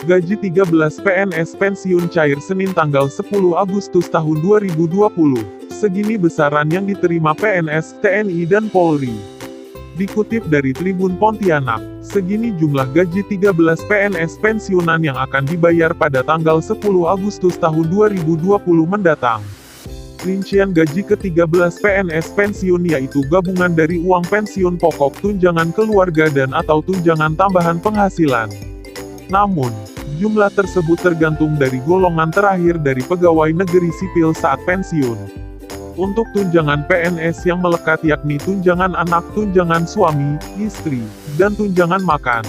Gaji 13 PNS pensiun cair Senin tanggal 10 Agustus tahun 2020. Segini besaran yang diterima PNS, TNI dan Polri. Dikutip dari Tribun Pontianak, segini jumlah gaji 13 PNS pensiunan yang akan dibayar pada tanggal 10 Agustus tahun 2020 mendatang. Rincian gaji ke-13 PNS pensiun yaitu gabungan dari uang pensiun pokok, tunjangan keluarga dan atau tunjangan tambahan penghasilan. Namun, jumlah tersebut tergantung dari golongan terakhir dari pegawai negeri sipil saat pensiun. Untuk tunjangan PNS yang melekat yakni tunjangan anak, tunjangan suami, istri, dan tunjangan makan.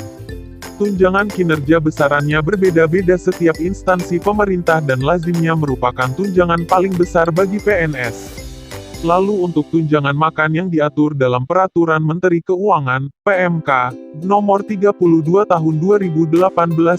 Tunjangan kinerja besarannya berbeda-beda setiap instansi pemerintah dan lazimnya merupakan tunjangan paling besar bagi PNS. Lalu untuk tunjangan makan yang diatur dalam Peraturan Menteri Keuangan, PMK, Nomor 32 Tahun 2018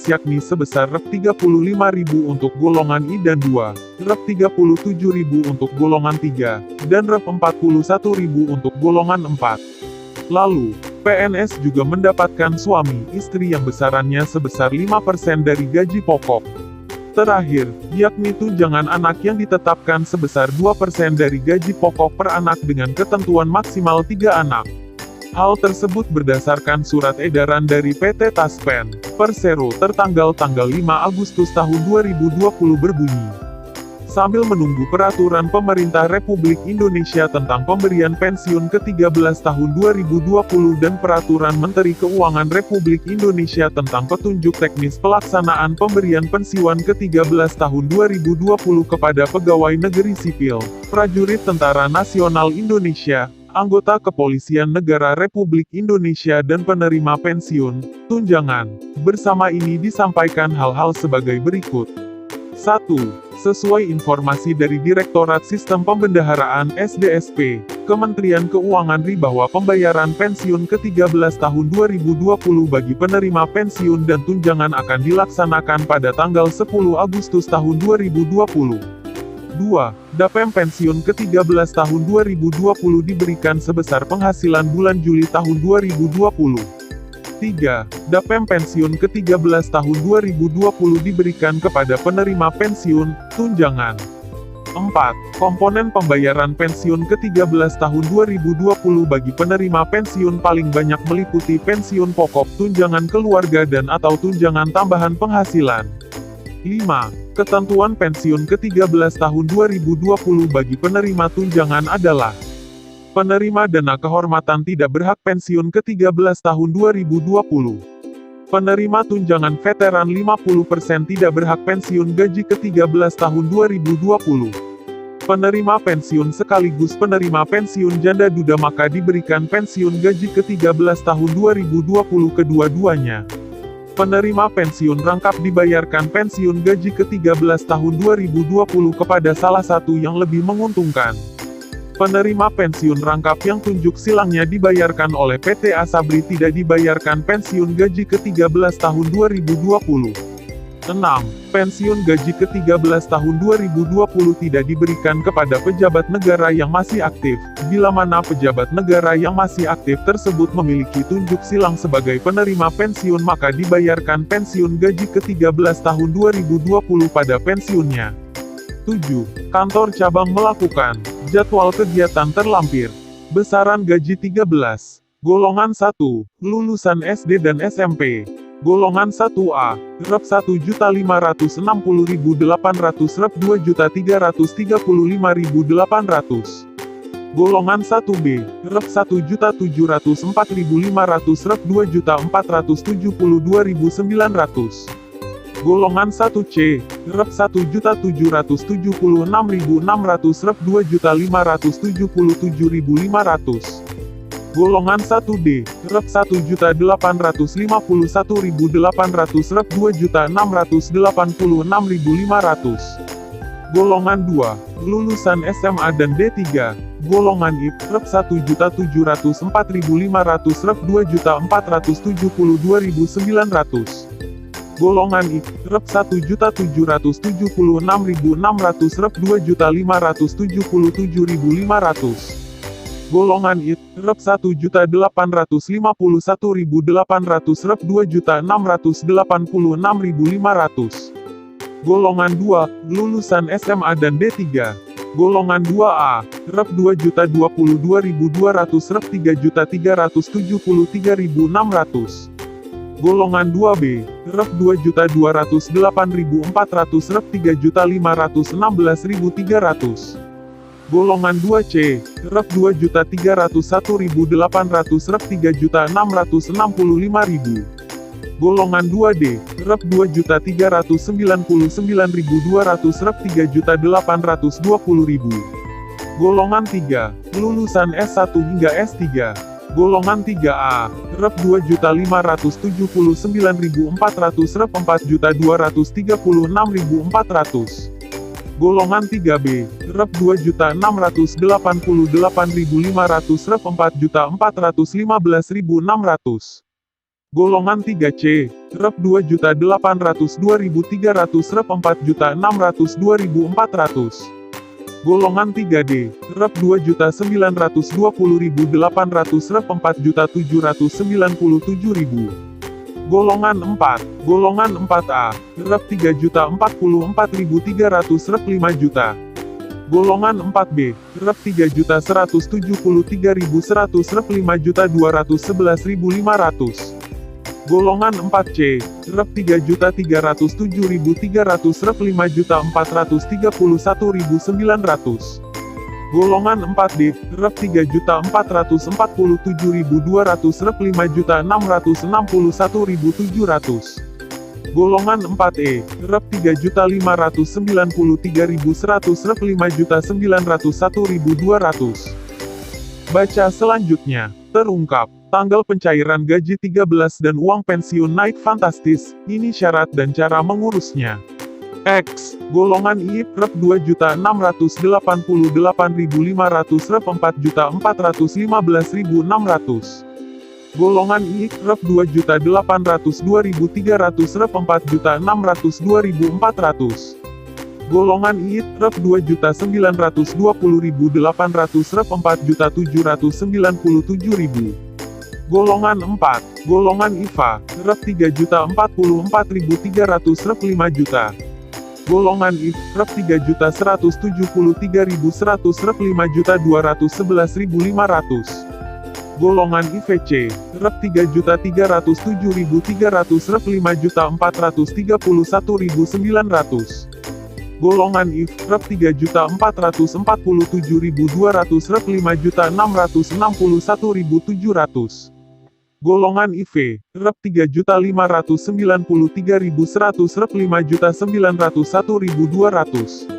yakni sebesar Rp35.000 untuk golongan I dan II, Rp37.000 untuk golongan 3, dan Rp41.000 untuk golongan 4. Lalu, PNS juga mendapatkan suami, istri yang besarannya sebesar 5% dari gaji pokok. Terakhir, yakni tunjangan anak yang ditetapkan sebesar 2% dari gaji pokok per anak dengan ketentuan maksimal 3 anak. Hal tersebut berdasarkan surat edaran dari PT Taspen, Persero tertanggal 5 Agustus tahun 2020 berbunyi. Sambil menunggu peraturan pemerintah Republik Indonesia tentang pemberian pensiun ke-13 tahun 2020 dan peraturan Menteri Keuangan Republik Indonesia tentang petunjuk teknis pelaksanaan pemberian pensiun ke-13 tahun 2020 kepada pegawai negeri sipil, prajurit Tentara Nasional Indonesia, anggota Kepolisian Negara Republik Indonesia dan penerima pensiun, tunjangan. Bersama ini disampaikan hal-hal sebagai berikut. 1. Sesuai informasi dari Direktorat Sistem Pembendaharaan (SDSP), Kementerian Keuangan bahwa pembayaran pensiun ke-13 tahun 2020 bagi penerima pensiun dan tunjangan akan dilaksanakan pada tanggal 10 Agustus tahun 2020. 2. DAPM pensiun ke-13 tahun 2020 diberikan sebesar penghasilan bulan Juli tahun 2020. 3. DAPM pensiun ke-13 tahun 2020 diberikan kepada penerima pensiun, tunjangan. 4. Komponen pembayaran pensiun ke-13 tahun 2020 bagi penerima pensiun paling banyak meliputi pensiun pokok, tunjangan keluarga dan atau tunjangan tambahan penghasilan. 5. Ketentuan pensiun ke-13 tahun 2020 bagi penerima tunjangan adalah: penerima dana kehormatan tidak berhak pensiun ke-13 tahun 2020. Penerima tunjangan veteran 50% tidak berhak pensiun gaji ke-13 tahun 2020. Penerima pensiun sekaligus penerima pensiun janda duda maka diberikan pensiun gaji ke-13 tahun 2020 kedua-duanya. Penerima pensiun rangkap dibayarkan pensiun gaji ke-13 tahun 2020 kepada salah satu yang lebih menguntungkan. Penerima pensiun rangkap yang tunjuk silangnya dibayarkan oleh PT Asabri tidak dibayarkan pensiun gaji ke-13 tahun 2020. 6. Pensiun gaji ke-13 tahun 2020 tidak diberikan kepada pejabat negara yang masih aktif, bila mana pejabat negara yang masih aktif tersebut memiliki tunjuk silang sebagai penerima pensiun maka dibayarkan pensiun gaji ke-13 tahun 2020 pada pensiunnya. 7. Kantor cabang melakukan jadwal kegiatan terlampir. Besaran gaji 13. Golongan 1, lulusan SD dan SMP. Golongan 1A, Rp 1.560.800, Rp 2.335.800. Golongan 1B, Rp 1.704.500, Rp 2.472.900. Golongan 1C, Rp 1.776.600, Rp 2.577.500. Golongan 1D, Rp 1.851.800, Rp 2.686.500. Golongan 2, lulusan SMA dan D3. Golongan IP, Rp 1.704.500, Rp 2.472.900. Golongan I, Rp 1.776.600, Rp 2.577.500. Golongan IT, Rep 1.851.800, Rep 2.686.500. Golongan 2, lulusan SMA dan D3. Golongan 2A, Rep 2.022.200, Rep 3.373.600. Golongan 2B, Rep 2.208.400, Rep 3.516.300. Golongan 2C, Rep 2.301.800, Rep 3.665.000. Golongan 2D, Rep 2.399.200, Rep 3.820.000. Golongan 3, lulusan S1 hingga S3. Golongan 3A, Rep 2.579.400, Rep 4.236.400. Golongan 3B, Rep 2.688.500, Rep 4.415.600. Golongan 3C, Rep 2.802.300, Rep 4.602.400. Golongan 3D, Rep 2.920.800, Rep 4.797.000. Golongan 4, Golongan 4A, Rep 3.044.300, Rep 5 juta. Golongan 4B, Rep 3.173.100, Rep 5.211.500. Golongan 4C, Rep 3.307.300, Rep 5.431.900. Golongan 4D, Rep 3.447.200, Rep 5.661.700. Golongan 4E, Rep 3.593.100, Rep 5.901.200. Baca selanjutnya, terungkap, tanggal pencairan gaji 13 dan uang pensiun naik fantastis, ini syarat dan cara mengurusnya. X, golongan I, Rep 2.688.500, Rep 4.415.600. Golongan I, Rep 2.802.300, Rep 4.602.400. Golongan I, Rep 2.920.800, Rep 4.797.000. Golongan 4, golongan IVA, Rep 3.044.300, Rep 5 juta. Golongan IV, Rep 3.173.100, Rep 5.211.500. Golongan IVC, Rep 3.307.300, Rep 5.431.900. Golongan IV, Rep 3.447.200, Rep 5.661.700. Golongan IV, Rep 3.593.100, Rep 5.901.200.